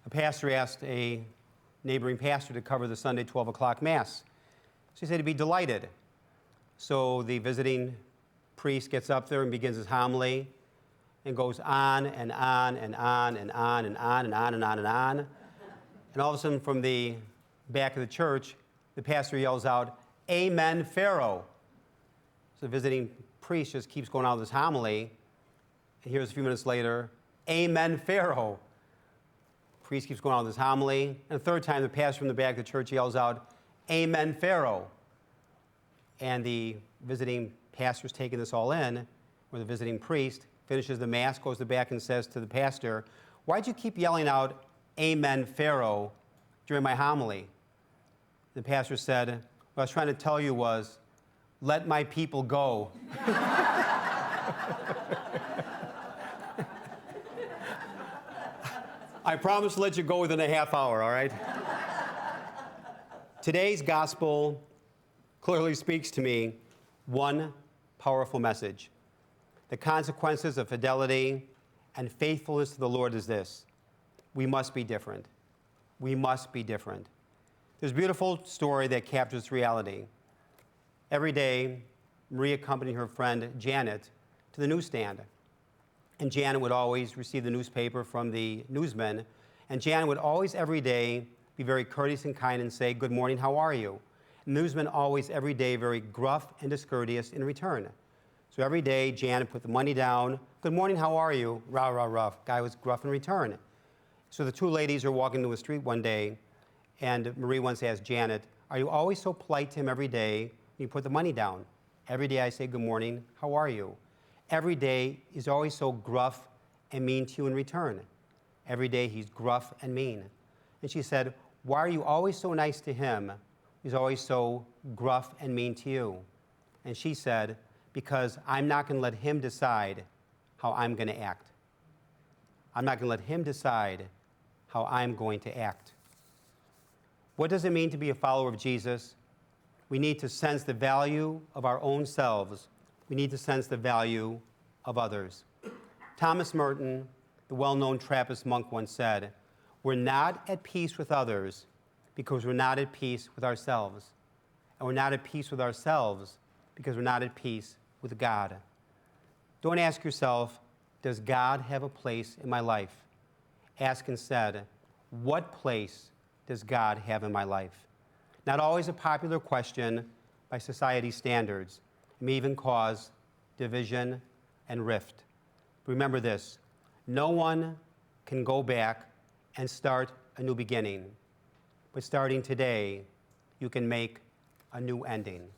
A pastor asked a neighboring pastor to cover the Sunday 12 o'clock Mass. So he said he'd be delighted. So the visiting priest gets up there and begins his homily and goes on and on and on and on and on and on and on and on. And all of a sudden from the back of the church, the pastor yells out, "Amen, Pharaoh." So the visiting priest just keeps going on with his homily. And here's a few minutes later, "Amen, Pharaoh." Priest keeps going on with his homily. And a third time, the pastor from the back of the church yells out, "Amen, Pharaoh." And the visiting pastor's taking this all in, where the visiting priest finishes the Mass, goes to the back and says to the pastor, "Why'd you keep yelling out, 'Amen, Pharaoh,' during my homily?" The pastor said, "What I was trying to tell you was, let my people go." I promise to let you go within a half hour, all right? Today's gospel clearly speaks to me one powerful message. The consequences of fidelity and faithfulness to the Lord is this: we must be different. We must be different. There's a beautiful story that captures reality. Every day, Marie accompanied her friend Janet to the newsstand. And Janet would always receive the newspaper from the newsman. And Janet would always, every day, be very courteous and kind and say, "Good morning, how are you?" And the newsman always, every day, very gruff and discourteous in return. So every day, Janet put the money down. "Good morning, how are you?" Rah, rah, rah. Guy was gruff in return. So the two ladies are walking to a street one day, and Marie once asked Janet, "Are you always so polite to him every day when you put the money down?" "Every day I say, 'Good morning, how are you?' Every day he's always so gruff and mean to you in return." Every day he's gruff and mean. And she said, "Why are you always so nice to him? He's always so gruff and mean to you." And she said, "Because I'm not going to let him decide how I'm going to act. I'm not going to let him decide how I'm going to act." What does it mean to be a follower of Jesus? We need to sense the value of our own selves. We need to sense the value of others. Thomas Merton, the well-known Trappist monk, once said, "We're not at peace with others because we're not at peace with ourselves. And we're not at peace with ourselves because we're not at peace with God." Don't ask yourself, does God have a place in my life? Ask instead, what place does God have in my life? Not always a popular question by society's standards. It may even cause division and rift. Remember this: no one can go back and start a new beginning. But starting today, you can make a new ending.